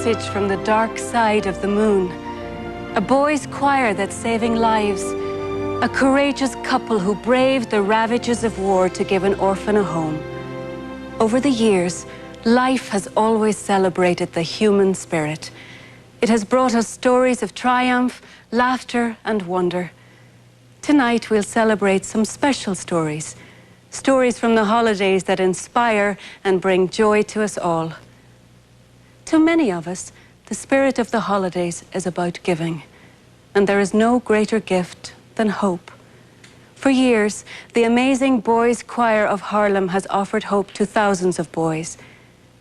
message from the dark side of the moon. A boys' choir that's saving lives. A courageous couple who braved the ravages of war to give an orphan a home. Over the years, life has always celebrated the human spirit. It has brought us stories of triumph, laughter, and wonder. Tonight, we'll celebrate some special stories. Stories from the holidays that inspire and bring joy to us all. To many of us, the spirit of the holidays is about giving, and there is no greater gift than hope. For years, the amazing Boys' Choir of Harlem has offered hope to thousands of boys.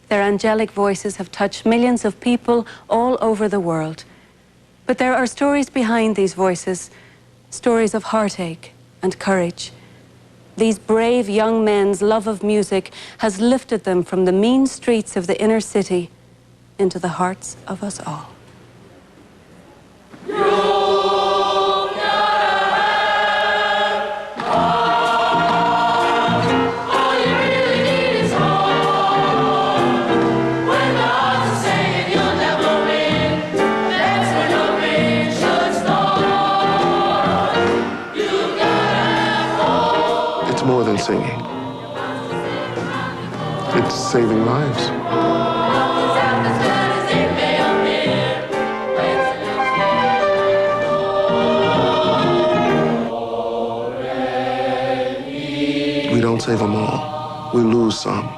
Their angelic voices have touched millions of people all over the world. But there are stories behind these voices, stories of heartache and courage. These brave young men's love of music has lifted them from the mean streets of the inner city into the hearts of us all. It's more than singing. It's saving lives. We don't save them all. We lose some.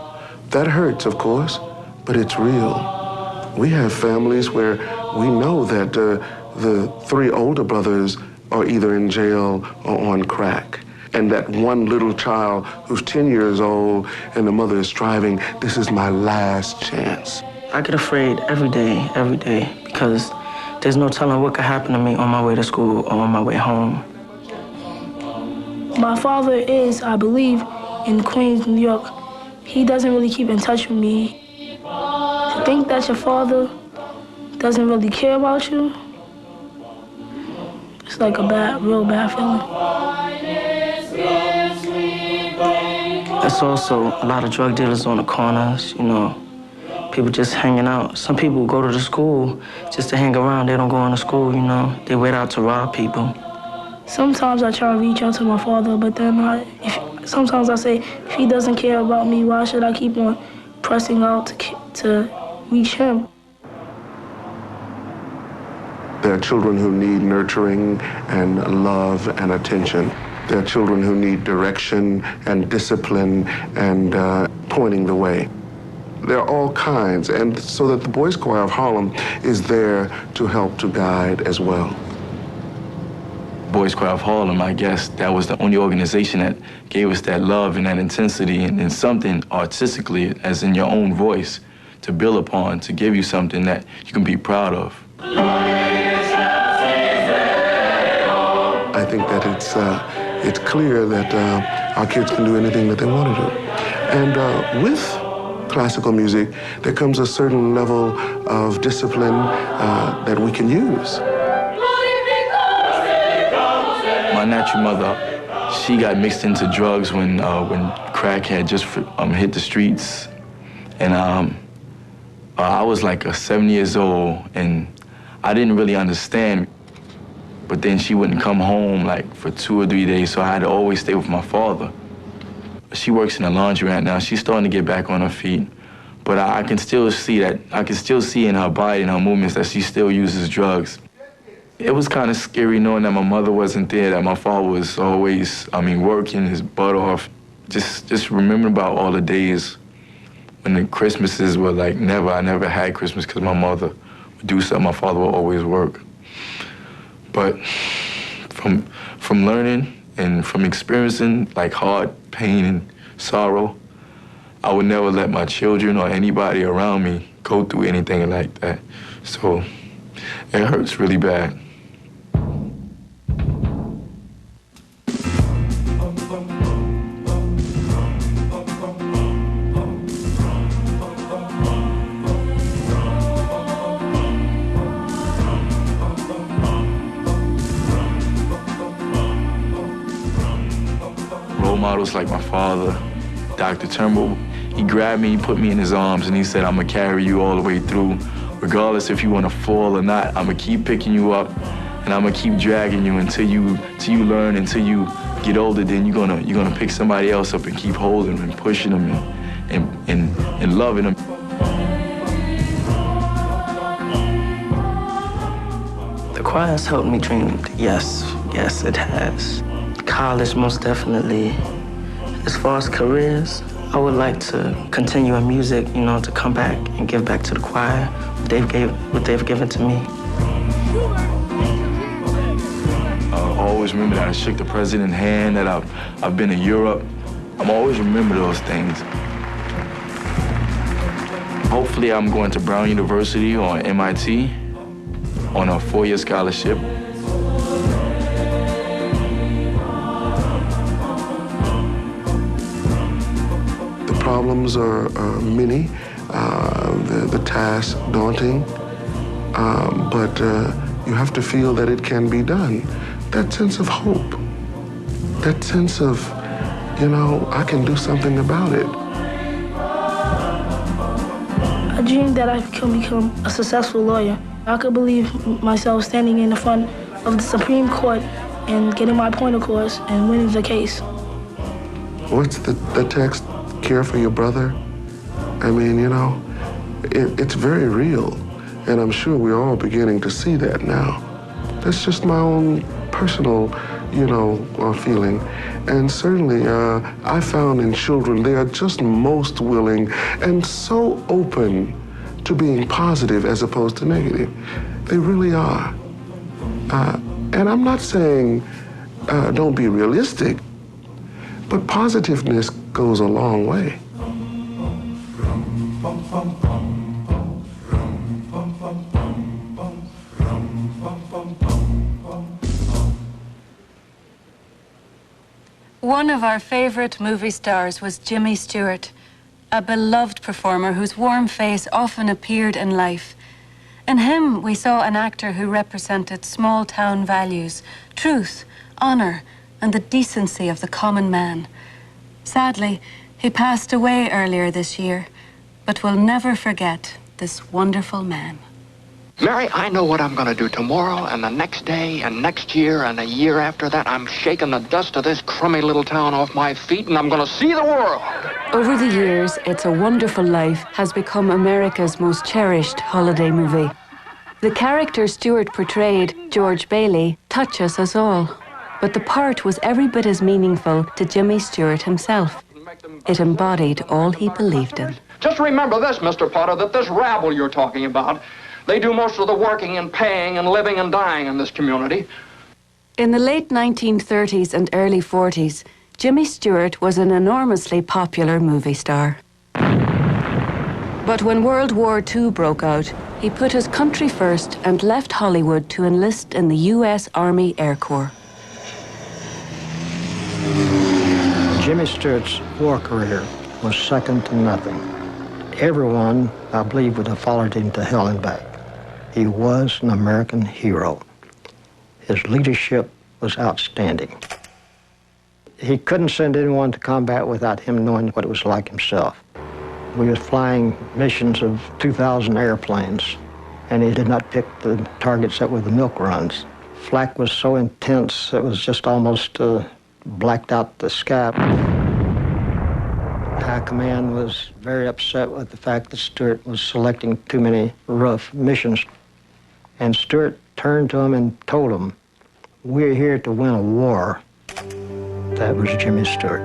That hurts, of course, but it's real. We have families where we know that the three older brothers are either in jail or on crack. And that one little child who's 10 years old and the mother is striving, this is my last chance. I get afraid every day, because there's no telling what could happen to me on my way to school or on my way home. My father is, I believe, in Queens, New York. He doesn't really keep in touch with me. To think that your father doesn't really care about you, it's like a real bad feeling. There's also a lot of drug dealers on the corners, you know, people just hanging out. Some people go to the school just to hang around. They don't go into school, you know. They wait out to rob people. Sometimes I try to reach out to my father, but then sometimes I say, if he doesn't care about me, why should I keep on pressing out to reach him? There are children who need nurturing and love and attention. There are children who need direction and discipline and pointing the way. There are all kinds, and so that the Boys' Choir of Harlem is there to help to guide as well. Boys' Choir of Harlem, I guess that was the only organization that gave us that love and that intensity and something artistically, as in your own voice, to build upon, to give you something that you can be proud of. I think that it's clear that our kids can do anything that they want to do. And with classical music, there comes a certain level of discipline that we can use. My natural mother, she got mixed into drugs when crack had just hit the streets. And I was like 7 years old, and I didn't really understand. But then she wouldn't come home like for 2 or 3 days, so I had to always stay with my father. She works in the laundry right now. She's starting to get back on her feet. But I can still see that, I can still see in her body and her movements that she still uses drugs. It was kind of scary knowing that my mother wasn't there, that my father was always, working his butt off. Just remembering about all the days when the Christmases were like I never had Christmas because my mother would do something, my father would always work. But from learning and from experiencing like hard pain and sorrow, I would never let my children or anybody around me go through anything like that. So it hurts really bad. Role models like my father, Dr. Turnbull, he grabbed me, he put me in his arms, and he said, "I'm gonna carry you all the way through. regardless if you want to fall or not, I'm going to keep picking you up, and I'm going to keep dragging you until you learn, until you get older. Then you're gonna pick somebody else up and keep holding them and pushing them and loving them. The choir has helped me dream. Yes, it has. College, most definitely. As far as careers, I would like to continue in music, you know, to come back and give back to the choir what they've given to me. Always remember that I shook the president's hand, that I've been in Europe. I'm always remember those things. Hopefully I'm going to Brown University or MIT on a 4-year scholarship. The problems are many, the task daunting, but you have to feel that it can be done. That sense of hope, that sense of, you know, I can do something about it. I dreamed that I could become a successful lawyer. I could believe myself standing in the front of the Supreme Court and getting my point across and winning the case. What's the text, care for your brother? I mean, you know, it's very real, and I'm sure we're all beginning to see that now. That's just my own personal, you know, feeling. And certainly, I found in children, they are just most willing and so open to being positive as opposed to negative. They really are. And I'm not saying don't be realistic, but positiveness goes a long way. One of our favorite movie stars was Jimmy Stewart, a beloved performer whose warm face often appeared in life. In him, we saw an actor who represented small-town values, truth, honor, and the decency of the common man. Sadly, he passed away earlier this year, but we'll never forget this wonderful man. Mary, I know what I'm going to do tomorrow and the next day and next year and a year after that. I'm shaking the dust of this crummy little town off my feet, and I'm going to see the world. Over the years, It's a Wonderful Life has become America's most cherished holiday movie. The character Stewart portrayed, George Bailey, touches us all. But the part was every bit as meaningful to Jimmy Stewart himself. It embodied all he believed in. Just remember this, Mr. Potter, that this rabble you're talking about, they do most of the working and paying and living and dying in this community. In the late 1930s and early 40s, Jimmy Stewart was an enormously popular movie star. But when World War II broke out, he put his country first and left Hollywood to enlist in the U.S. Army Air Corps. Jimmy Stewart's war career was second to nothing. Everyone, I believe, would have followed him to hell and back. He was an American hero. His leadership was outstanding. He couldn't send anyone to combat without him knowing what it was like himself. We were flying missions of 2,000 airplanes, and he did not pick the targets that were the milk runs. Flak was so intense, it was just almost blacked out the sky. High Command was very upset with the fact that Stewart was selecting too many rough missions. And Stewart turned to him and told him, "We're here to win a war." That was Jimmy Stewart.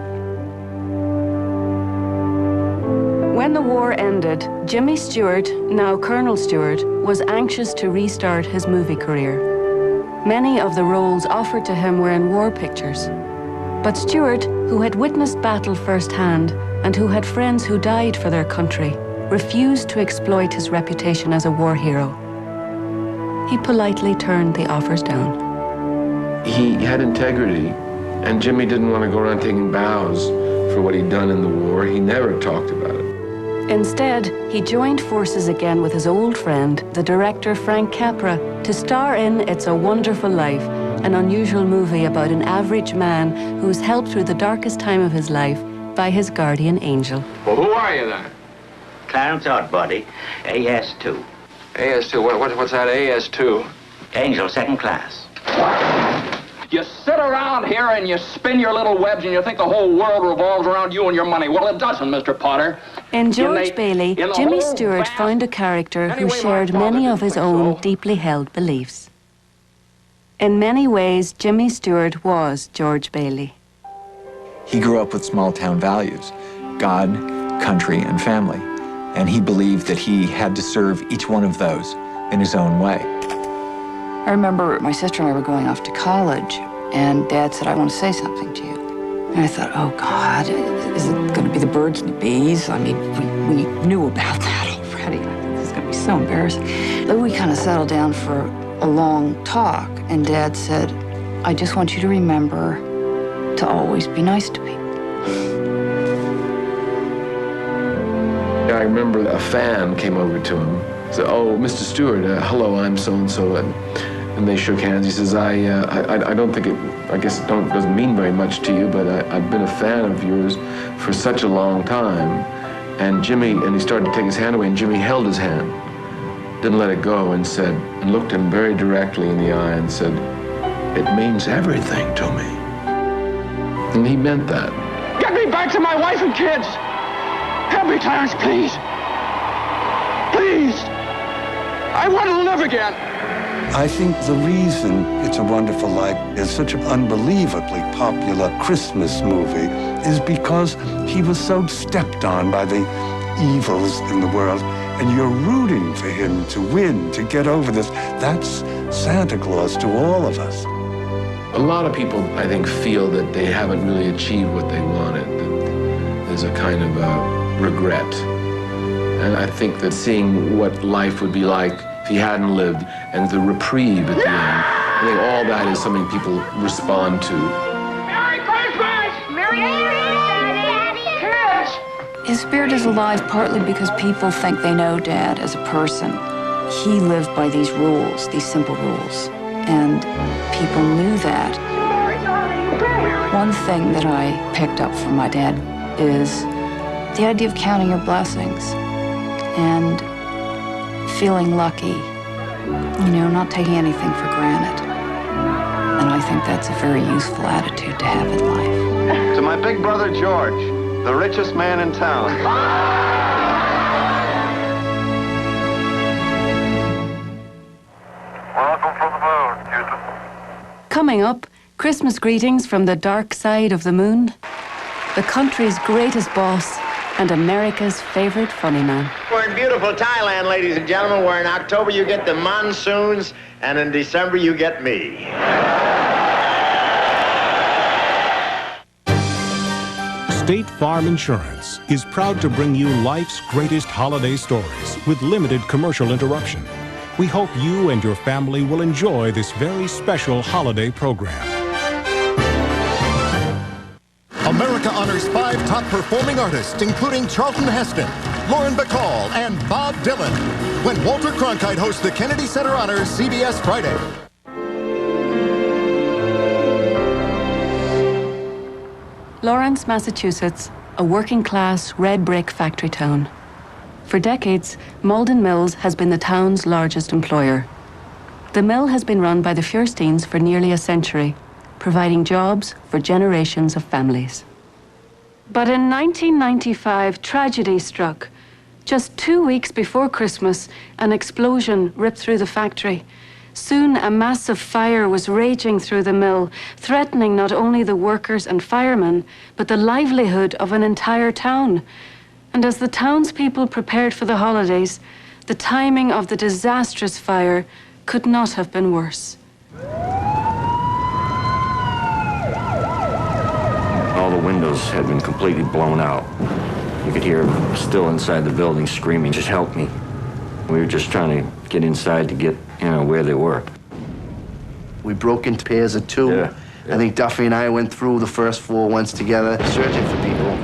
When the war ended, Jimmy Stewart, now Colonel Stewart, was anxious to restart his movie career. Many of the roles offered to him were in war pictures. But Stewart, who had witnessed battle firsthand and who had friends who died for their country, refused to exploit his reputation as a war hero. He politely turned the offers down. He had integrity, and Jimmy didn't want to go around taking bows for what he'd done in the war. He never talked about it. Instead, he joined forces again with his old friend, the director Frank Capra, to star in It's a Wonderful Life, an unusual movie about an average man who is helped through the darkest time of his life by his guardian angel. Well, who are you then? Clarence Oddbody, AS2. AS2, what's that AS2? Angel, second class. You sit around here and you spin your little webs and you think the whole world revolves around you and your money. Well, it doesn't, Mr. Potter. In George Bailey, Jimmy Stewart found a character who shared many of his own deeply held beliefs. In many ways, Jimmy Stewart was George Bailey. He grew up with small-town values, God, country, and family. And he believed that he had to serve each one of those in his own way. I remember my sister and I were going off to college, and Dad said, I want to say something to you. And I thought, oh, God, is it going to be the birds and the bees? I mean, we knew about that already. I think this is going to be so embarrassing. But we kind of settled down for a long talk, and Dad said, I just want you to remember to always be nice to people. I remember a fan came over to him. Said, "Oh, Mr. Stewart, hello, I'm so-and-so," and they shook hands. He says, "I don't think it. I guess it doesn't mean very much to you, but I've been a fan of yours for such a long time." And he started to take his hand away, and Jimmy held his hand, didn't let it go, and said, and looked him very directly in the eye, and said, "It means everything to me." And he meant that. Get me back to my wife and kids. Help me, Clarence, please. Please. I want to live again. I think the reason It's a Wonderful Life is such an unbelievably popular Christmas movie is because he was so stepped on by the evils in the world, and you're rooting for him to win, to get over this. That's Santa Claus to all of us. A lot of people, I think, feel that they haven't really achieved what they wanted, that there's a kind of regret. And I think that seeing what life would be like if he hadn't lived, and the reprieve at the end, I think all that is something people respond to. Merry Christmas! Merry Christmas! His spirit is alive partly because people think they know Dad as a person. He lived by these rules, these simple rules, and people knew that. One thing that I picked up from my dad is the idea of counting your blessings and feeling lucky, not taking anything for granted. And I think that's a very useful attitude to have in life. To my big brother George, the richest man in town. Welcome from the moon, Houston. Coming up, Christmas greetings from the dark side of the moon, the country's greatest boss, and America's favorite funny man. We're in beautiful Thailand, ladies and gentlemen, where in October you get the monsoons, and in December you get me. State Farm Insurance is proud to bring you life's greatest holiday stories with limited commercial interruption. We hope you and your family will enjoy this very special holiday program. America honors 5 top-performing artists, including Charlton Heston, Lauren Bacall, and Bob Dylan, when Walter Cronkite hosts the Kennedy Center Honors CBS Friday. Lawrence, Massachusetts, a working-class red brick factory town. For decades, Malden Mills has been the town's largest employer. The mill has been run by the Feuersteins for nearly a century, providing jobs for generations of families. But in 1995, tragedy struck. Just 2 weeks before Christmas, an explosion ripped through the factory. Soon, a massive fire was raging through the mill, threatening not only the workers and firemen, but the livelihood of an entire town. And as the townspeople prepared for the holidays, the timing of the disastrous fire could not have been worse. All the windows had been completely blown out. You could hear them still inside the building screaming, "Just help me." We were just trying to get inside to get, where they were. We broke into pairs of 2. Yeah. I think Duffy and I went through the first 4 once together, searching for people.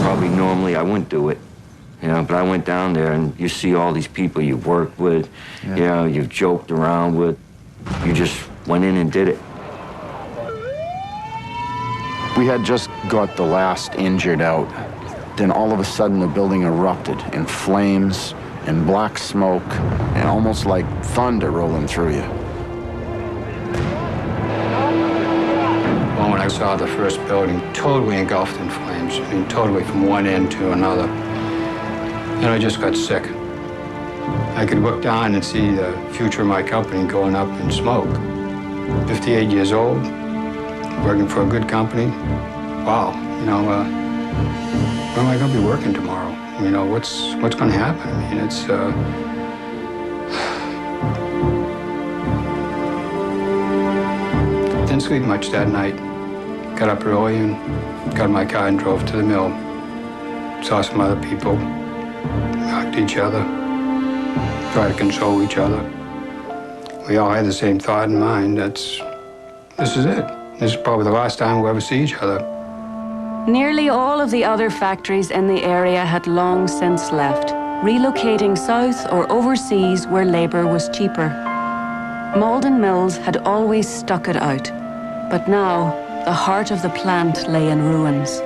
Probably normally I wouldn't do it, but I went down there and you see all these people you've worked with, you've joked around with. You just went in and did it. We had just got the last injured out. Then all of a sudden the building erupted in flames and black smoke and almost like thunder rolling through you. Well, when I saw the first building totally engulfed in flames, I mean, totally from one end to another, and I just got sick. I could look down and see the future of my company going up in smoke. 58 years old, working for a good company. Wow, you know, where am I going to be working tomorrow? You know, what's going to happen? I mean, it's didn't sleep much that night. Got up early and got in my car and drove to the mill. Saw some other people, talked to each other, tried to console each other. We all had the same thought in mind. This is it. This is probably the last time we'll ever see each other. Nearly all of the other factories in the area had long since left, relocating south or overseas where labor was cheaper. Malden Mills had always stuck it out, but now the heart of the plant lay in ruins.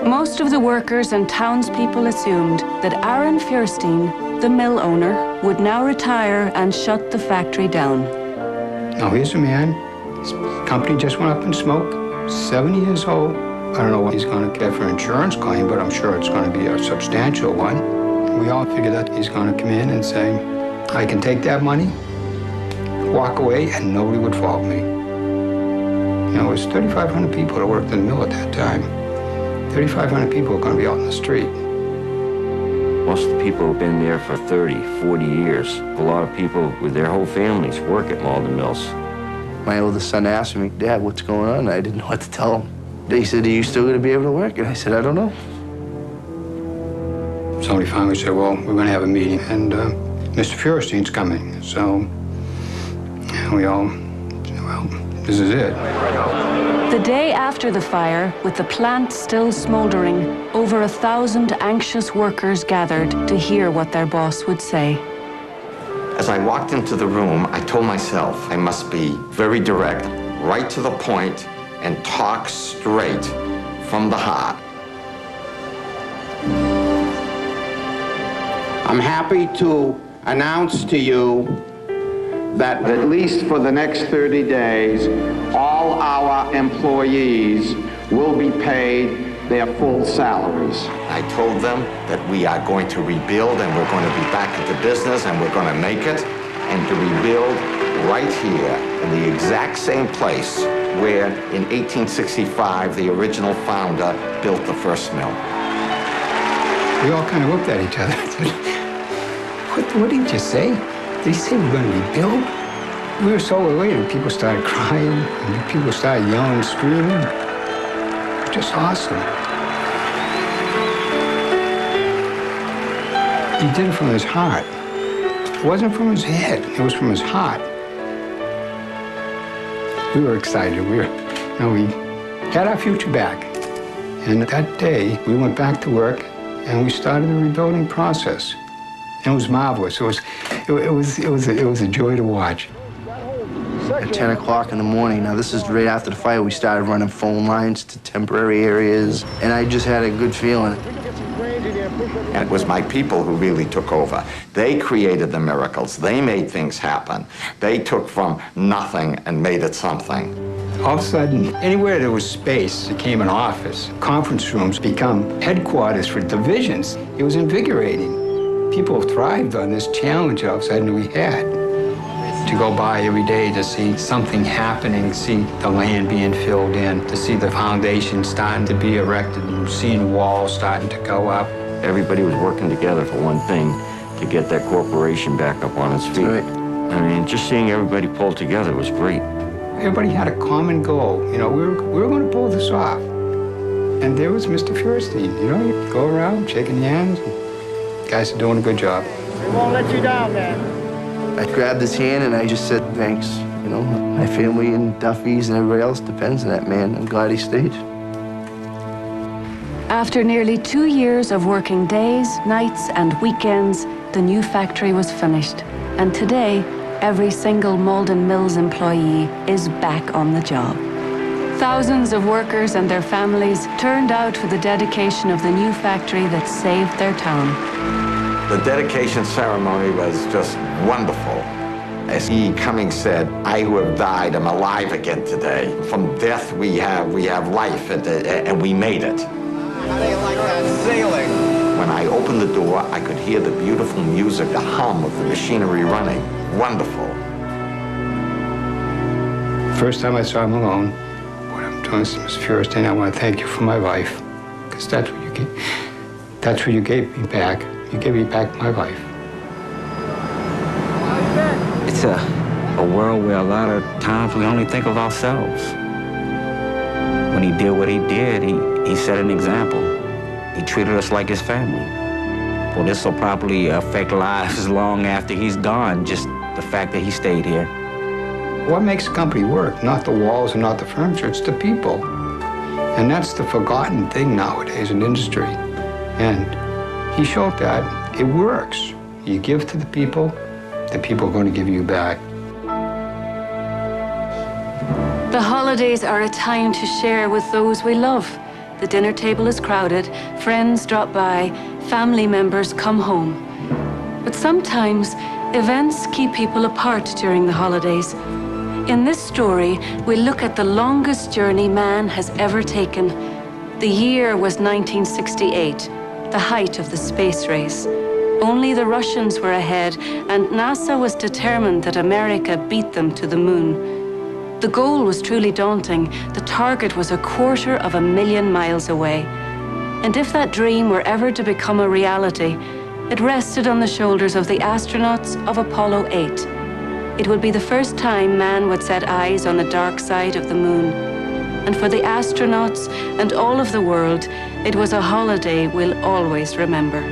Most of the workers and townspeople assumed that Aaron Feuerstein, the mill owner, would now retire and shut the factory down. Now here's a man, his company just went up in smoke, 70 years old. I don't know what he's going to get for insurance claim, but I'm sure it's going to be a substantial one. We all figured that he's going to come in and say, I can take that money, walk away, and nobody would fault me. You know, it was 3,500 people that worked in the mill at that time. 3,500 people are going to be out in the street. Most of the people have been there for 30, 40 years. A lot of people with their whole families work at Malden Mills. My oldest son asked me, Dad, what's going on? I didn't know what to tell him. They said, are you still going to be able to work? And I said, I don't know. Somebody finally said, well, we're going to have a meeting, and Mr. Feuerstein's coming. So we all said, well, this is it. The day after the fire, with the plant still smoldering, over 1,000 anxious workers gathered to hear what their boss would say. As I walked into the room, I told myself I must be very direct, right to the point, and talk straight from the heart. I'm happy to announce to you that at least for the next 30 days, all our employees will be paid their full salaries. I told them that we are going to rebuild and we're going to be back into business and we're going to make it, and to rebuild right here in the exact same place where in 1865 the original founder built the first mill. We all kind of looked at each other and said, what did he just say? Did he say we're going to rebuild? We were so elated. People started crying, and people started yelling and screaming. It was just awesome. He did it from his heart. It wasn't from his head. It was from his heart. We were excited. We got our future back. And that day, we went back to work, and we started the rebuilding process. And it was marvelous. It was a joy to watch. At 10 o'clock in the morning, now this is right after the fire, we started running phone lines to temporary areas, and I just had a good feeling. And it was my people who really took over. They created the miracles. They made things happen. They took from nothing and made it something. All of a sudden, anywhere there was space became an office. Conference rooms become headquarters for divisions. It was invigorating. People thrived on this challenge all of a sudden we had. To go by every day to see something happening, see the land being filled in, to see the foundation starting to be erected and seeing walls starting to go up. Everybody was working together for one thing, to get that corporation back up on its feet. Right. I mean, just seeing everybody pull together was great. Everybody had a common goal. You know, we were going to pull this off. And there was Mr. Feuerstein. You know, you go around shaking hands. Guys are doing a good job. We won't let you down, man. I grabbed his hand and I just said, thanks. You know, my family and Duffy's and everybody else depends on that man. I'm glad he stayed. After nearly 2 years of working days, nights, and weekends, the new factory was finished. And today, every single Malden Mills employee is back on the job. Thousands of workers and their families turned out for the dedication of the new factory that saved their town. The dedication ceremony was just wonderful. As E. Cummings said, I who have died am alive again today. From death we have life, and we made it. How do you like that ceiling? When I opened the door, I could hear the beautiful music, the hum of the machinery running. Wonderful. First time I saw him alone, what I'm doing is Mr. Feuerstein, I want to thank you for my life, because that's what you gave. That's what you gave me back. You gave me back my life. It's a world where a lot of times we only think of ourselves. When he did what he did, he set an example. He treated us like his family. Well, this will probably affect lives long after he's gone, just the fact that he stayed here. What makes a company work? Not the walls and not the furniture, it's the people. And that's the forgotten thing nowadays in industry. And he showed that it works. You give to the people are going to give you back. The holidays are a time to share with those we love. The dinner table is crowded, friends drop by, family members come home. But sometimes, events keep people apart during the holidays. In this story, we look at the longest journey man has ever taken. The year was 1968, the height of the space race. Only the Russians were ahead, and NASA was determined that America beat them to the moon. The goal was truly daunting. The target was 250,000 miles away. And if that dream were ever to become a reality, it rested on the shoulders of the astronauts of Apollo 8. It would be the first time man would set eyes on the dark side of the moon. And for the astronauts and all of the world, it was a holiday we'll always remember.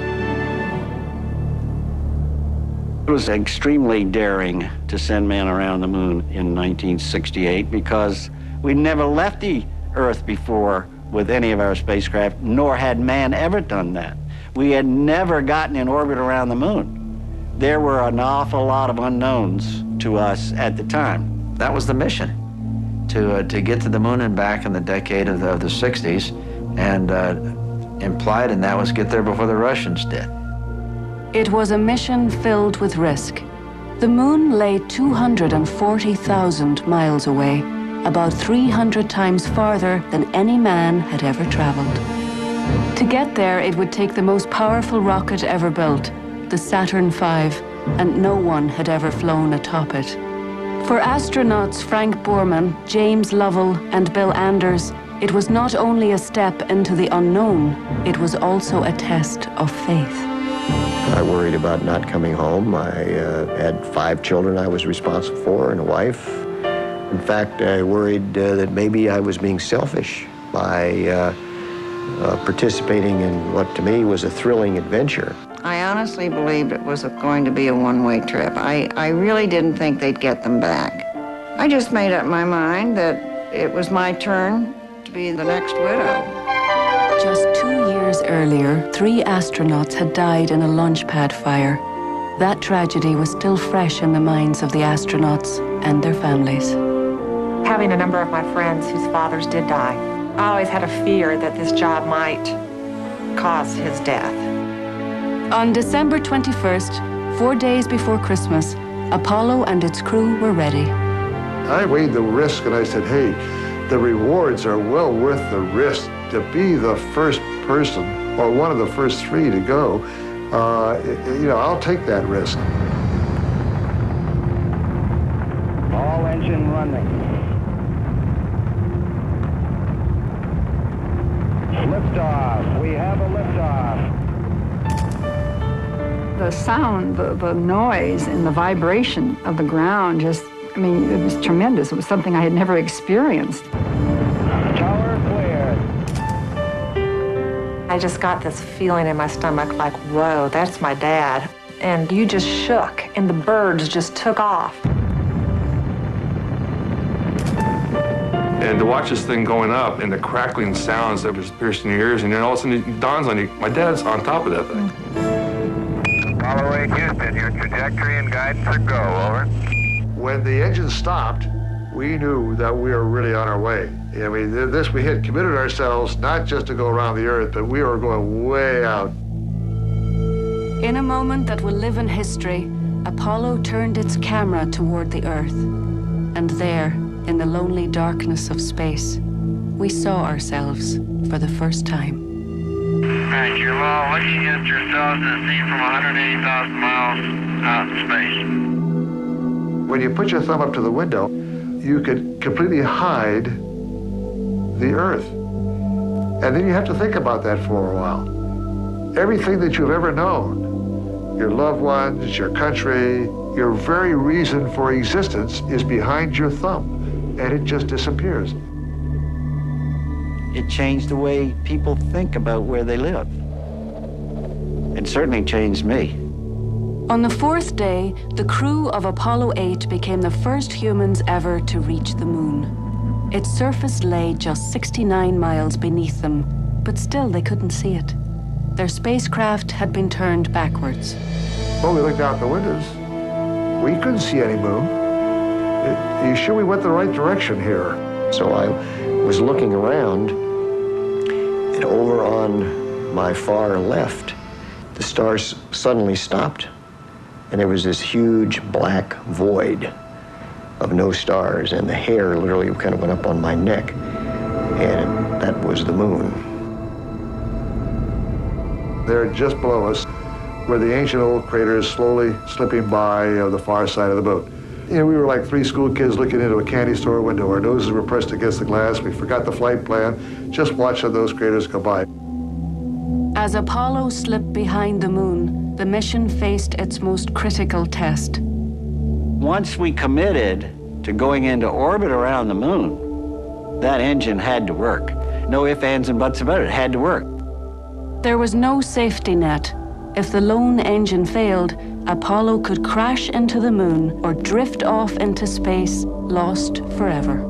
It was extremely daring to send man around the moon in 1968 because we'd never left the Earth before with any of our spacecraft, nor had man ever done that. We had never gotten in orbit around the moon. There were an awful lot of unknowns to us at the time. That was the mission, to get to the moon and back in the decade of the 60s, and implied in that was get there before the Russians did. It was a mission filled with risk. The moon lay 240,000 miles away, about 300 times farther than any man had ever traveled. To get there, it would take the most powerful rocket ever built, the Saturn V, and no one had ever flown atop it. For astronauts Frank Borman, James Lovell, and Bill Anders, it was not only a step into the unknown, it was also a test of faith. I worried about not coming home. I had 5 children I was responsible for and a wife. In fact, I worried that maybe I was being selfish by participating in what to me was a thrilling adventure. I honestly believed it was going to be a one-way trip. I really didn't think they'd get them back. I just made up my mind that it was my turn to be the next widow. Just 2 years earlier, 3 astronauts had died in a launch pad fire. That tragedy was still fresh in the minds of the astronauts and their families. Having a number of my friends whose fathers did die, I always had a fear that this job might cause his death. On December 21st, 4 days before Christmas, Apollo and its crew were ready. I weighed the risk and I said, hey, the rewards are well worth the risk. To be the first person, or one of the first 3 to go, I'll take that risk. All engine running. Liftoff. We have a liftoff. The sound, the noise, and the vibration of the ground just, it was tremendous. It was something I had never experienced. Tower cleared. I just got this feeling in my stomach like, whoa, that's my dad. And you just shook, and the birds just took off. And to watch this thing going up and the crackling sounds that was piercing your ears, and then all of a sudden it dawns on you, my dad's on top of that thing. Apollo 8 Houston, your trajectory and guidance are go, over. When the engine stopped, we knew that we were really on our way. We had committed ourselves not just to go around the Earth, but we were going way out. In a moment that will live in history, Apollo turned its camera toward the Earth. And there, in the lonely darkness of space, we saw ourselves for the first time. All right, you're all looking at yourselves and see from 180,000 miles out in space. When you put your thumb up to the window, you could completely hide the Earth. And then you have to think about that for a while. Everything that you've ever known, your loved ones, your country, your very reason for existence is behind your thumb, and it just disappears. It changed the way people think about where they live. It certainly changed me. On the fourth day, the crew of Apollo 8 became the first humans ever to reach the moon. Its surface lay just 69 miles beneath them, but still they couldn't see it. Their spacecraft had been turned backwards. When we looked out the windows, we couldn't see any moon. Are you sure we went the right direction here? So I was looking around, and over on my far left, the stars suddenly stopped, and there was this huge black void of no stars, and the hair literally kind of went up on my neck, and that was the moon. There, just below us, were the ancient old craters slowly slipping by the far side of the boat. You know, we were like three school kids looking into a candy store window. Our noses were pressed against the glass. We forgot the flight plan, just watching those craters go by. As Apollo slipped behind the moon, the mission faced its most critical test. Once we committed to going into orbit around the moon, that engine had to work. No ifs, ands, and buts about it. It had to work. There was no safety net. If the lone engine failed, Apollo could crash into the moon or drift off into space, lost forever.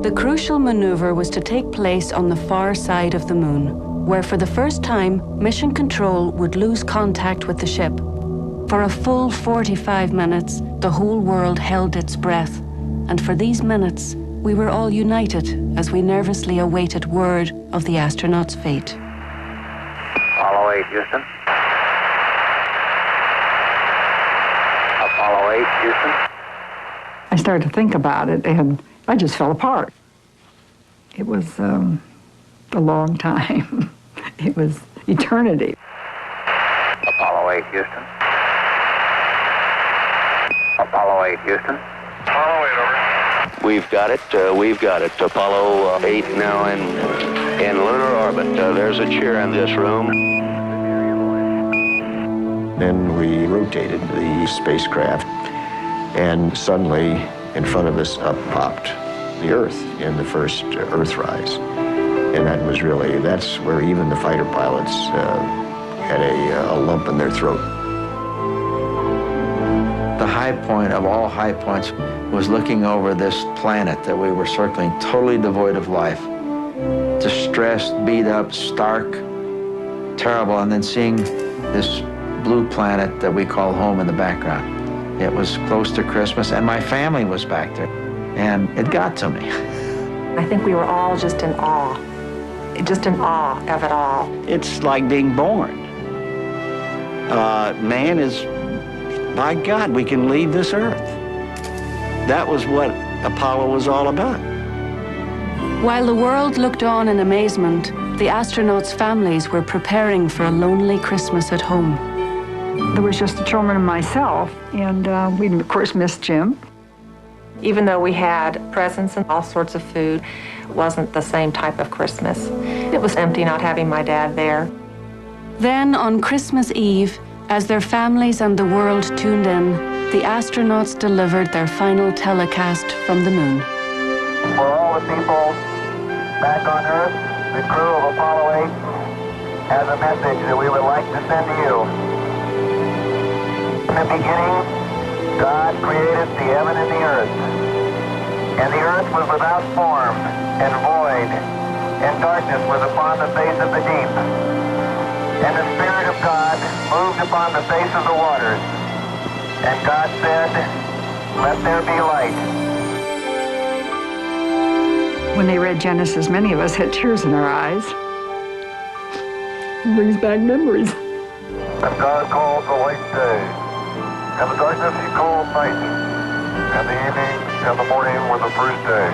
The crucial maneuver was to take place on the far side of the moon, where for the first time, Mission Control would lose contact with the ship. For a full 45 minutes, the whole world held its breath, and for these minutes, we were all united as we nervously awaited word of the astronauts' fate. Apollo 8, Houston. Apollo 8, Houston. I started to think about it, and I just fell apart. It was a long time. It was eternity. Apollo 8, Houston. Apollo 8, Houston. Apollo 8, over. We've got it. We've got it. Apollo 8 now in lunar orbit. There's a chair in this room. Then we rotated the spacecraft, and suddenly in front of us up popped the Earth in the first Earthrise. And that was really, that's where even the fighter pilots had a lump in their throat. The high point of all high points was looking over this planet that we were circling, totally devoid of life. Distressed, beat up, stark, terrible, and then seeing this blue planet that we call home in the background. It was close to Christmas, and my family was back there, and it got to me. I think we were all just in awe of it all. It's like being born. Man is, by God, we can leave this earth. That was what Apollo was all about. While the world looked on in amazement, the astronauts' families were preparing for a lonely Christmas at home. There was just the children and myself, and we, of course, missed Jim. Even though we had presents and all sorts of food, it wasn't the same type of Christmas. It was empty not having my dad there. Then on Christmas Eve, as their families and the world tuned in, the astronauts delivered their final telecast from the moon. For all the people back on Earth, the crew of Apollo 8 has a message that we would like to send to you. In the beginning, God created the heaven and the earth. And the earth was without form and void, and darkness was upon the face of the deep. And the Spirit of God moved upon the face of the waters. And God said, "Let there be light." When they read Genesis, many of us had tears in our eyes. It brings back memories. And God called the light day, and the darkness he called night, and the evening and the morning were the first day.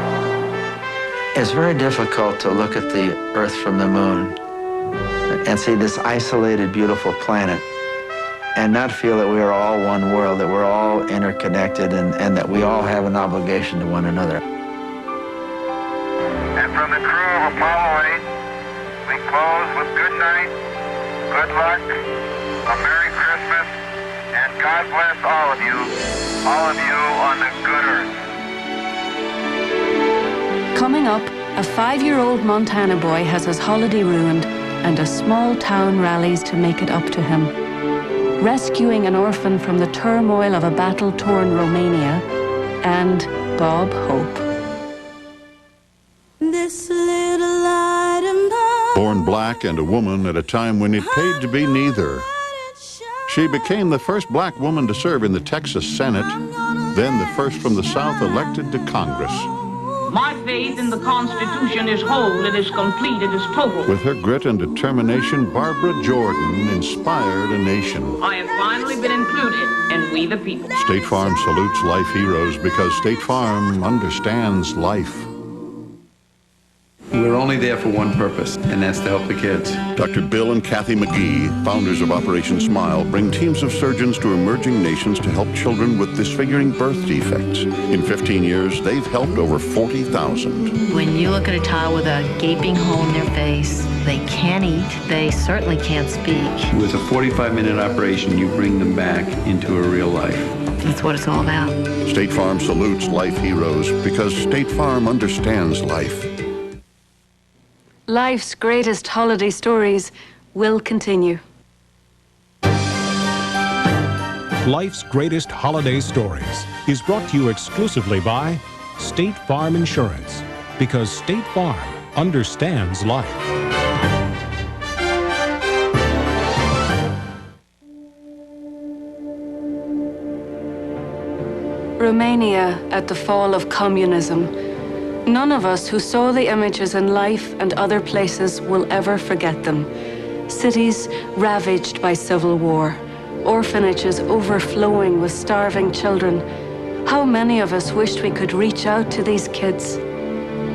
It's very difficult to look at the Earth from the moon and see this isolated, beautiful planet and not feel that we are all one world, that we're all interconnected, and that we all have an obligation to one another. And from the crew of Apollo 8, we close with good night, good luck, a Merry Christmas, and God bless all of you on the good Earth. Coming up, a 5-year-old Montana boy has his holiday ruined, and a small town rallies to make it up to him. Rescuing an orphan from the turmoil of a battle-torn Romania, and Bob Hope. This little light of mine. Born black and a woman at a time when it paid to be neither. She became the first black woman to serve in the Texas Senate, then the first from the South elected to Congress. My faith in the Constitution is whole, it is complete, it is total. With her grit and determination, Barbara Jordan inspired a nation. I have finally been included in We the People. State Farm salutes life heroes because State Farm understands life. We're only there for one purpose, and that's to help the kids. Dr. Bill and Kathy McGee, founders of Operation Smile, bring teams of surgeons to emerging nations to help children with disfiguring birth defects. In 15 years, they've helped over 40,000. When you look at a child with a gaping hole in their face, they can't eat, they certainly can't speak. With a 45-minute operation, you bring them back into a real life. That's what it's all about. State Farm salutes life heroes because State Farm understands life. Life's greatest holiday stories will continue. Life's Greatest Holiday Stories is brought to you exclusively by State Farm Insurance, because State Farm understands life. Romania at the fall of communism. None of us who saw the images in Life and other places will ever forget them. Cities ravaged by civil war, orphanages overflowing with starving children. How many of us wished we could reach out to these kids?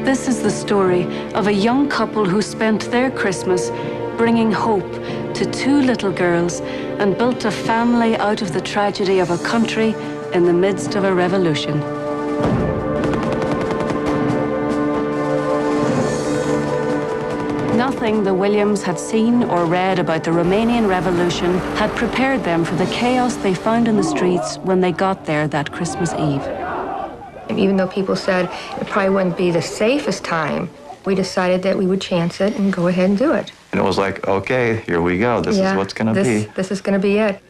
This is the story of a young couple who spent their Christmas bringing hope to 2 little girls and built a family out of the tragedy of a country in the midst of a revolution. Nothing the Williams had seen or read about the Romanian Revolution had prepared them for the chaos they found in the streets when they got there that Christmas Eve. Even though people said it probably wouldn't be the safest time, we decided that we would chance it and go ahead and do it. And it was like, okay, here we go. This is what's going to be. This is going to be it.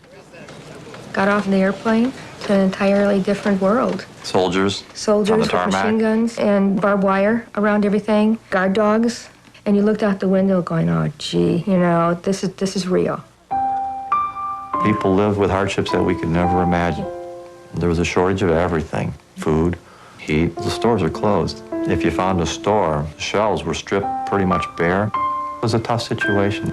Got off the airplane to an entirely different world. Soldiers on the with tarmac. Machine guns and barbed wire around everything, guard dogs. And you looked out the window going, oh, gee, you know, this is real. People lived with hardships that we could never imagine. There was a shortage of everything. Food, heat. The stores are closed. If you found a store, the shelves were stripped pretty much bare. It was a tough situation.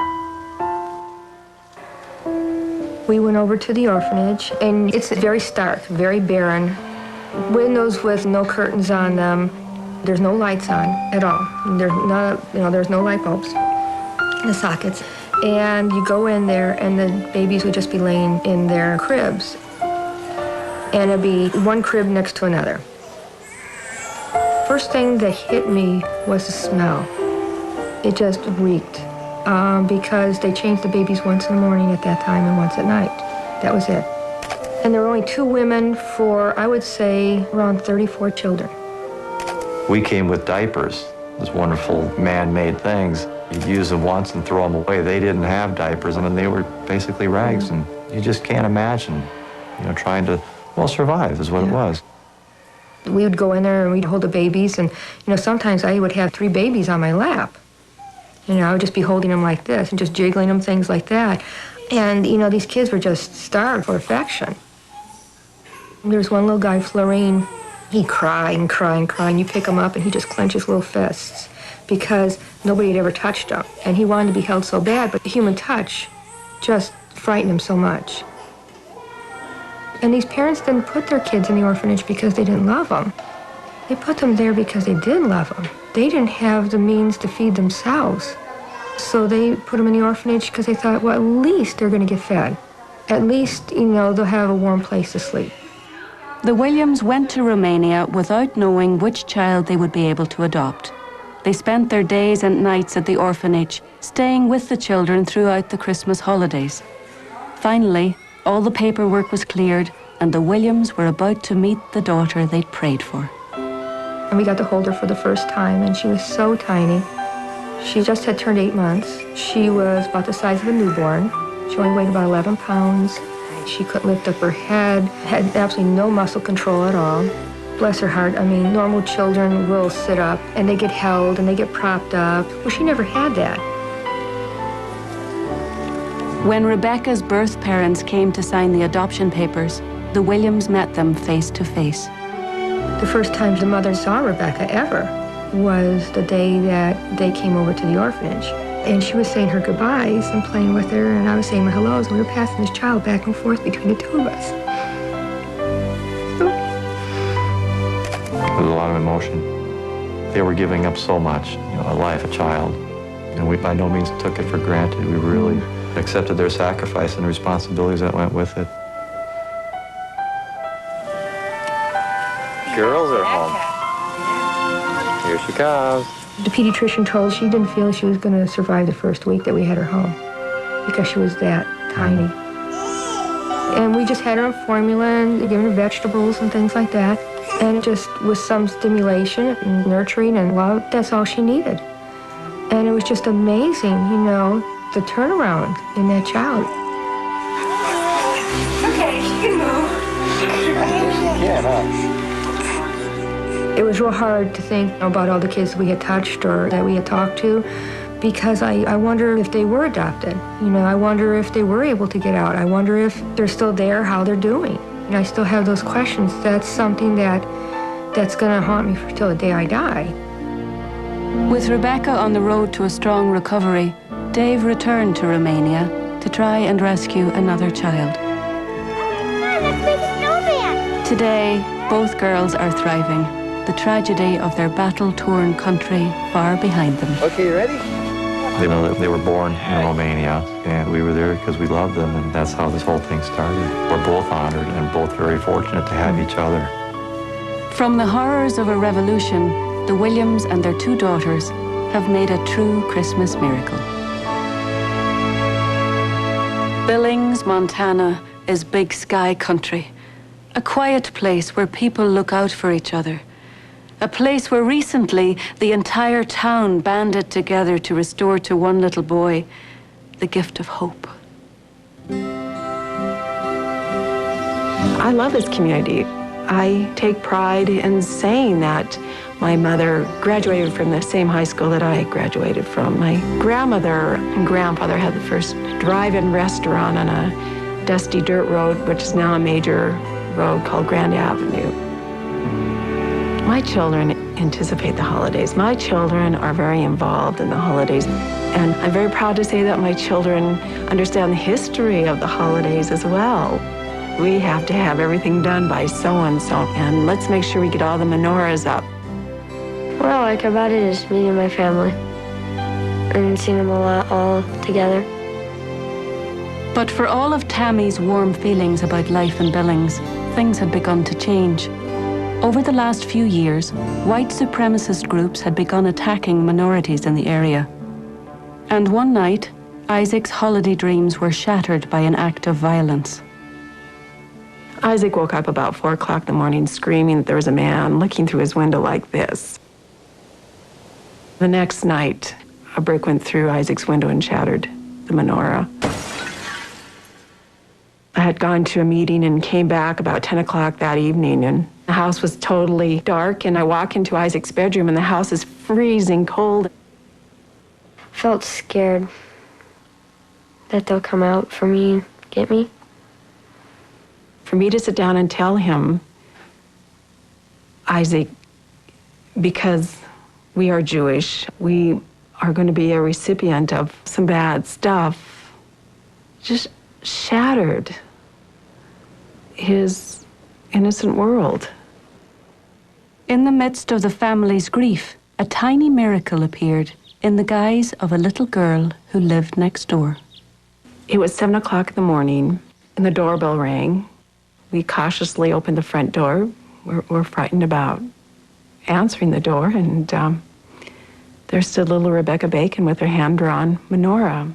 We went over to the orphanage, and it's very stark, very barren. Windows with no curtains on them. There's no lights on at all. There's no light bulbs in the sockets. And you go in there, and the babies would just be laying in their cribs. And it'd be one crib next to another. First thing that hit me was the smell. It just reeked because they changed the babies once in the morning at that time and once at night. That was it. And there were only 2 women for, I would say, around 34 children. We came with diapers, those wonderful man-made things. You'd use them once and throw them away. They didn't have diapers. I mean, they were basically rags, and you just can't imagine, trying to, survive is what it was. We would go in there and we'd hold the babies, and, sometimes I would have 3 babies on my lap. I would just be holding them like this and just jiggling them, things like that. And, these kids were just starved for affection. There was one little guy, Florine. He'd cry and cry and cry, and you pick him up, and he just clench his little fists because nobody had ever touched him. And he wanted to be held so bad, but the human touch just frightened them so much. And these parents didn't put their kids in the orphanage because they didn't love them. They put them there because they did love them. They didn't have the means to feed themselves. So they put them in the orphanage because they thought, well, at least they're going to get fed. At least, you know, they'll have a warm place to sleep. The Williams went to Romania without knowing which child they would be able to adopt. They spent their days and nights at the orphanage, staying with the children throughout the Christmas holidays. Finally, all the paperwork was cleared, and the Williams were about to meet the daughter they'd prayed for. And we got to hold her for the first time, and she was so tiny. She just had turned 8 months. She was about the size of a newborn. She only weighed about 11 pounds. She couldn't lift up her head, had absolutely no muscle control at all. Bless her heart, I mean, normal children will sit up and they get held and they get propped up. Well, she never had that. When Rebecca's birth parents came to sign the adoption papers, the Williams met them face to face. The first time the mother saw Rebecca ever was the day that they came over to the orphanage. And she was saying her goodbyes and playing with her, and I was saying my hellos, and we were passing this child back and forth between the two of us. There was a lot of emotion. They were giving up so much, you know, a life, a child, and we by no means took it for granted. We really accepted their sacrifice and the responsibilities that went with it. Girls are home. Here she comes. The pediatrician told she didn't feel she was going to survive the first week that we had her home because she was that tiny. And we just had her on formula and giving her vegetables and things like that. And it just was some stimulation and nurturing and love. That's all she needed. And it was just amazing, you know, the turnaround in that child. Okay, she can move. Yeah, no. It was real hard to think about all the kids we had touched or that we had talked to because I wonder if they were adopted. You know, I wonder if they were able to get out. I wonder if they're still there, how they're doing. And I still have those questions. That's something that's going to haunt me till the day I die. With Rebecca on the road to a strong recovery, Dave returned to Romania to try and rescue another child. Today, both girls are thriving. The tragedy of their battle-torn country far behind them. Okay, you ready? They know that they were born in Romania, and we were there because we loved them, and that's how this whole thing started. We're both honored and both very fortunate to have each other. From the horrors of a revolution, the Williams and their 2 daughters have made a true Christmas miracle. Billings, Montana is big sky country, a quiet place where people look out for each other. A place where recently the entire town banded together to restore to one little boy the gift of hope. I love this community. I take pride in saying that my mother graduated from the same high school that I graduated from. My grandmother and grandfather had the first drive-in restaurant on a dusty dirt road, which is now a major road called Grand Avenue. My children anticipate the holidays. My children are very involved in the holidays. And I'm very proud to say that my children understand the history of the holidays as well. We have to have everything done by so-and-so, and let's make sure we get all the menorahs up. What I like about it is meeting my family and seeing them a lot all together. But for all of Tammy's warm feelings about life in Billings, things had begun to change. Over the last few years, white supremacist groups had begun attacking minorities in the area. And one night, Isaac's holiday dreams were shattered by an act of violence. Isaac woke up about 4 o'clock in the morning screaming that there was a man looking through his window like this. The next night, a brick went through Isaac's window and shattered the menorah. I had gone to a meeting and came back about 10 o'clock that evening, and the house was totally dark, and I walk into Isaac's bedroom and the house is freezing cold. Felt scared that they'll come out for me and get me. For me to sit down and tell him, Isaac, because we are Jewish, we are going to be a recipient of some bad stuff, just shattered his innocent world. In the midst of the family's grief, a tiny miracle appeared in the guise of a little girl who lived next door. It was 7 o'clock in the morning, and the doorbell rang. We cautiously opened the front door. We're frightened about answering the door, and there stood little Rebecca Bacon with her hand-drawn menorah.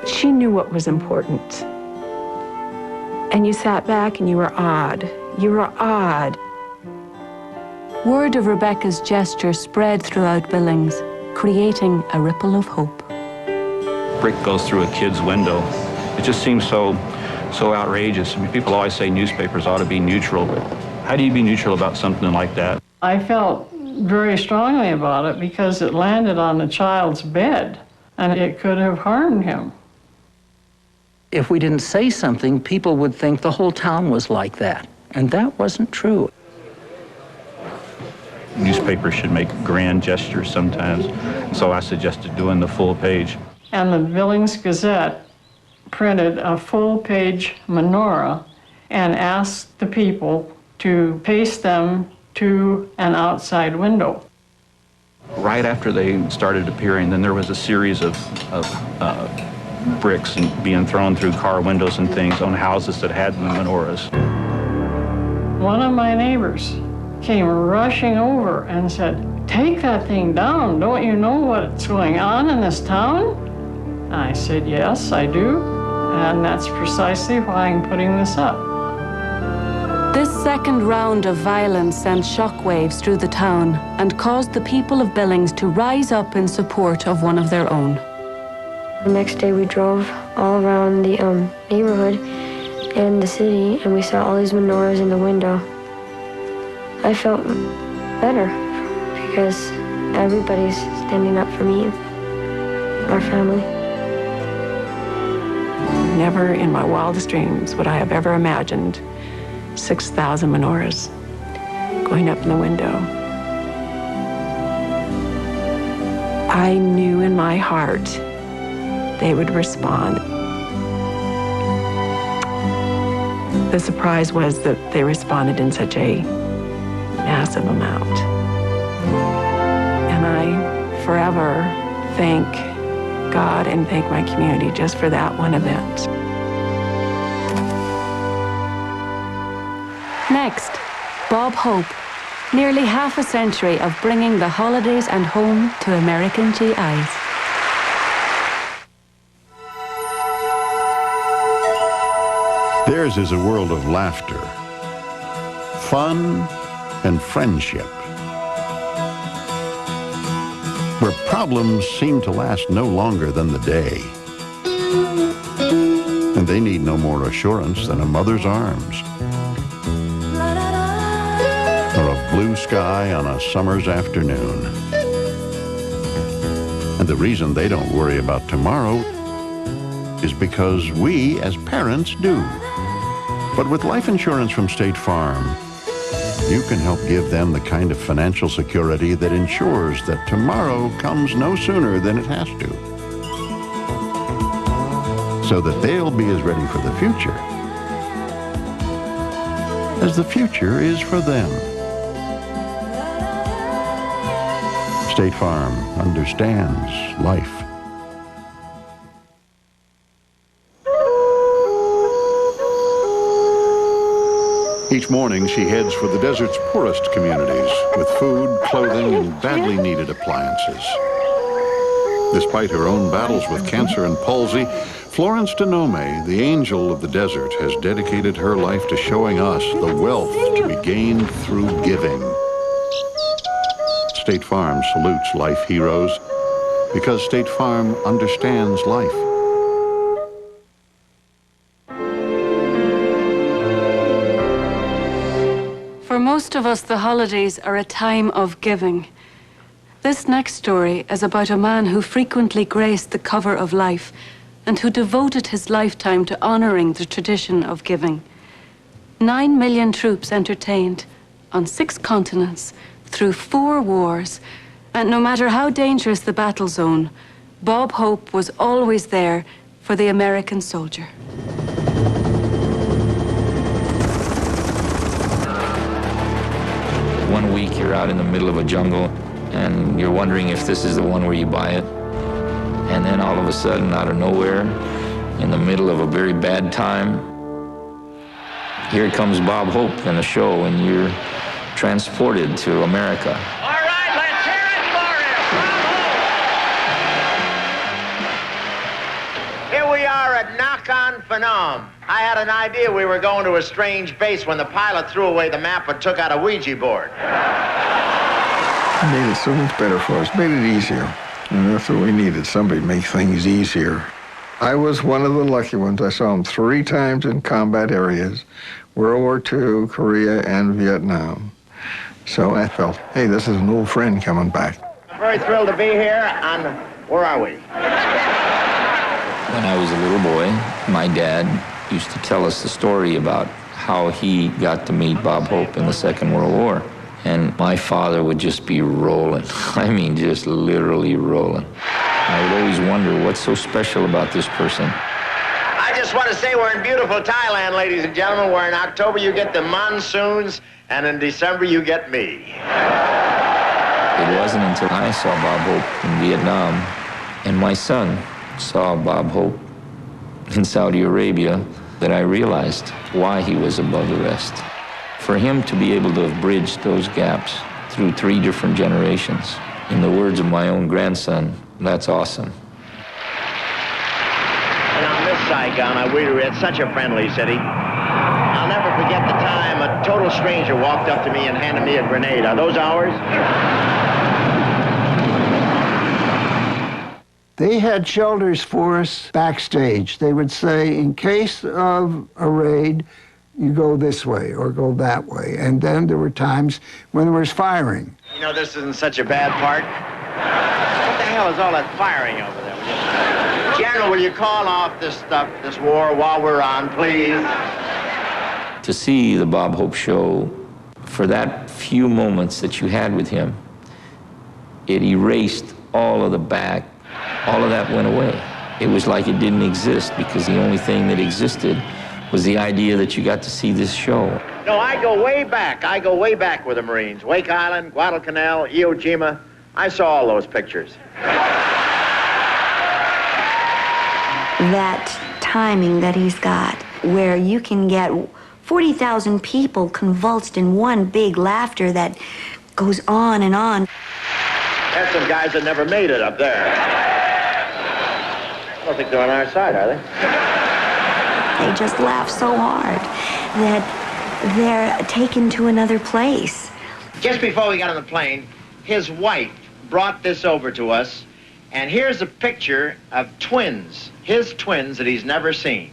She knew what was important. And you sat back and you were awed. You were awed. Word of Rebecca's gesture spread throughout Billings, creating a ripple of hope. Brick goes through a kid's window. It just seems so outrageous. I mean, people always say newspapers ought to be neutral, but how do you be neutral about something like that? I felt very strongly about it because it landed on the child's bed, and it could have harmed him. If we didn't say something, people would think the whole town was like that, and that wasn't true. Newspapers should make grand gestures sometimes, so I suggested doing the full page. And the Billings Gazette printed a full-page menorah and asked the people to paste them to an outside window. Right after they started appearing, then there was a series of bricks and being thrown through car windows and things on houses that had the menorahs. One of my neighbors came rushing over and said, "Take that thing down. Don't you know what's going on in this town?" I said, "Yes, I do. And that's precisely why I'm putting this up." This second round of violence sent shockwaves through the town and caused the people of Billings to rise up in support of one of their own. The next day we drove all around the neighborhood and the city, and we saw all these menorahs in the window. I felt better because everybody's standing up for me, our family. Never in my wildest dreams would I have ever imagined 6,000 menorahs going up in the window. I knew in my heart they would respond. The surprise was that they responded in such a massive amount. And I forever thank God and thank my community just for that one event. Next, Bob Hope, nearly half a century of bringing the holidays and home to American GIs. Theirs is a world of laughter, fun, and friendship, where problems seem to last no longer than the day. And they need no more assurance than a mother's arms, or a blue sky on a summer's afternoon. And the reason they don't worry about tomorrow is because we, as parents, do. But with life insurance from State Farm, you can help give them the kind of financial security that ensures that tomorrow comes no sooner than it has to, so that they'll be as ready for the future as the future is for them. State Farm understands life. Each morning, she heads for the desert's poorest communities with food, clothing, and badly needed appliances. Despite her own battles with cancer and palsy, Florence Denome, the angel of the desert, has dedicated her life to showing us the wealth to be gained through giving. State Farm salutes life heroes because State Farm understands life. For most of us, the holidays are a time of giving. This next story is about a man who frequently graced the cover of Life and who devoted his lifetime to honoring the tradition of giving. 9 million troops entertained on 6 continents through 4 wars, and no matter how dangerous the battle zone, Bob Hope was always there, for the American soldier. One week you're out in the middle of a jungle and you're wondering if this is the one where you buy it. And then all of a sudden, out of nowhere, in the middle of a very bad time, here comes Bob Hope in a show and you're transported to America. All right, let's hear it for him. Bob Hope. Here we are at Nakhon Phanom. I had an idea we were going to a strange base when the pilot threw away the map and took out a Ouija board. It made it so much better for us, made it easier. And that's what we needed, somebody to make things easier. I was one of the lucky ones. I saw him 3 times in combat areas, World War II, Korea, and Vietnam. So I felt, hey, this is an old friend coming back. I'm very thrilled to be here on, where are we? When I was a little boy, my dad used to tell us the story about how he got to meet Bob Hope in the Second World War. And my father would just be rolling. I mean, just literally rolling. I would always wonder what's so special about this person. I just want to say we're in beautiful Thailand, ladies and gentlemen, where in October you get the monsoons, and in December you get me. It wasn't until I saw Bob Hope in Vietnam, and my son saw Bob Hope in Saudi Arabia, that I realized why he was above the rest. For him to be able to have bridged those gaps through 3 different generations, in the words of my own grandson, that's awesome. And I miss Saigon. It's such a friendly city. I'll never forget the time a total stranger walked up to me and handed me a grenade. Are those ours? They had shelters for us backstage. They would say, in case of a raid, you go this way or go that way. And then there were times when there was firing. You know, this isn't such a bad part. What the hell is all that firing over there? General, will you call off this stuff, this war, while we're on, please? To see the Bob Hope show, for that few moments that you had with him, it erased all of the back. All of that went away. It was like it didn't exist, because the only thing that existed was the idea that you got to see this show. No, I go way back. I go way back with the Marines. Wake Island, Guadalcanal, Iwo Jima. I saw all those pictures. That timing that he's got, where you can get 40,000 people convulsed in one big laughter that goes on and on. There's some guys that never made it up there. I don't think they're on our side, are they? They just laugh so hard that they're taken to another place. Just before we got on the plane, his wife brought this over to us, and here's a picture of twins, his twins that he's never seen,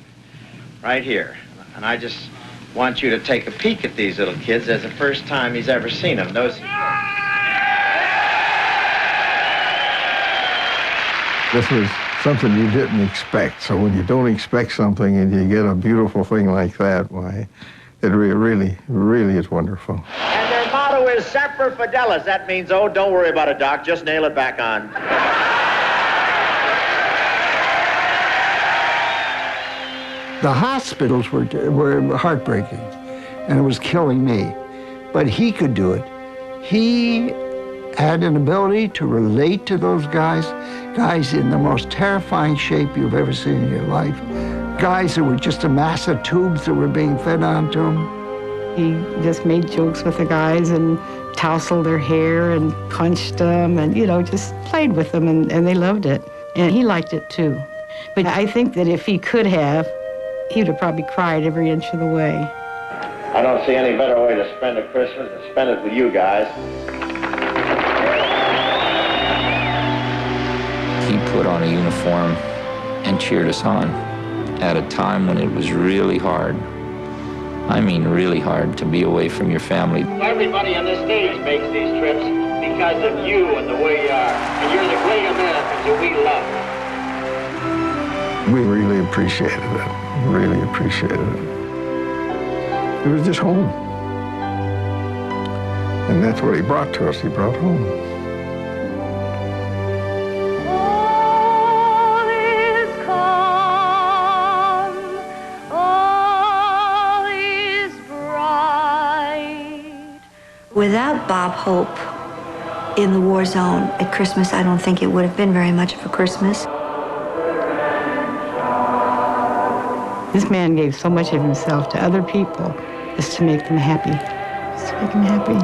right here. And I just want you to take a peek at these little kids as the first time he's ever seen them. This was something you didn't expect. So when you don't expect something and you get a beautiful thing like that, why, it really, really is wonderful. And their motto is Semper Fidelis. That means, oh, don't worry about it, Doc. Just nail it back on. The hospitals were heartbreaking, and it was killing me. But he could do it. He had an ability to relate to those guys in the most terrifying shape you've ever seen in your life, guys that were just a mass of tubes that were being fed onto him. He just made jokes with the guys and tousled their hair and punched them and, you know, just played with them, and they loved it. And he liked it too. But I think that if he could have, he would have probably cried every inch of the way. I don't see any better way to spend a Christmas than spend it with you guys. He put on a uniform and cheered us on at a time when it was really hard. I mean really hard to be away from your family. Everybody on this stage makes these trips because of you and the way you are. And you're the great Americans that we love. We really appreciated it, really appreciated it. It was just home. And that's what he brought to us, he brought home. All is calm. Without Bob Hope in the war zone at Christmas, I don't think it would have been very much of a Christmas. This man gave so much of himself to other people just to make them happy. Just to make them happy.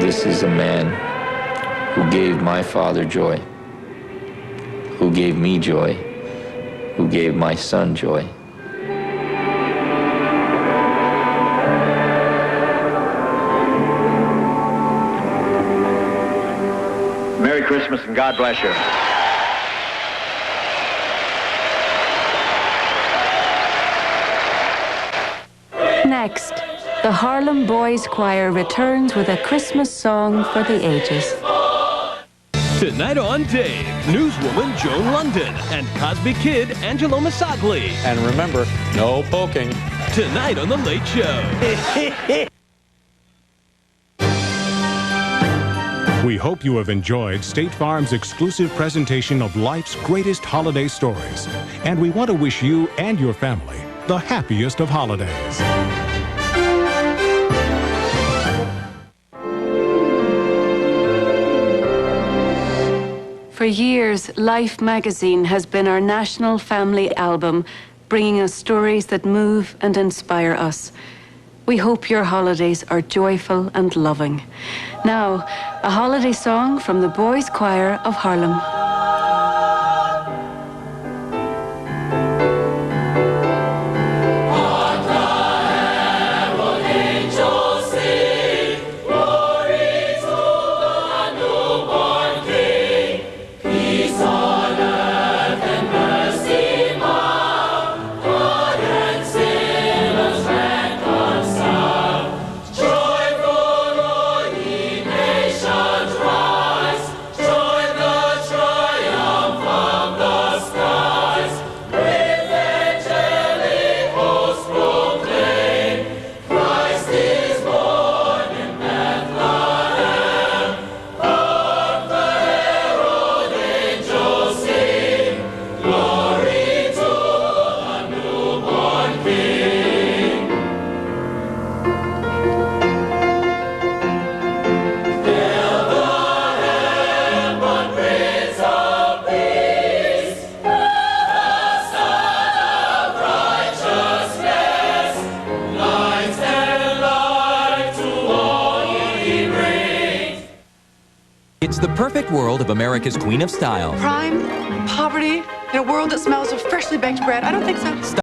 This is a man who gave my father joy, who gave me joy, who gave my son joy. Merry Christmas and God bless you. Next, the Harlem Boys Choir returns with a Christmas song for the ages. Tonight on Dave, newswoman Joan London and Cosby Kid Angelo Masagli. And remember, no poking. Tonight on The Late Show. We hope you have enjoyed State Farm's exclusive presentation of life's greatest holiday stories. And we want to wish you and your family the happiest of holidays. For years, Life magazine has been our national family album, bringing us stories that move and inspire us. We hope your holidays are joyful and loving. Now, a holiday song from the Boys Choir of Harlem. It's the perfect world of America's Queen of Style. Crime, poverty, in a world that smells of freshly baked bread. I don't think so.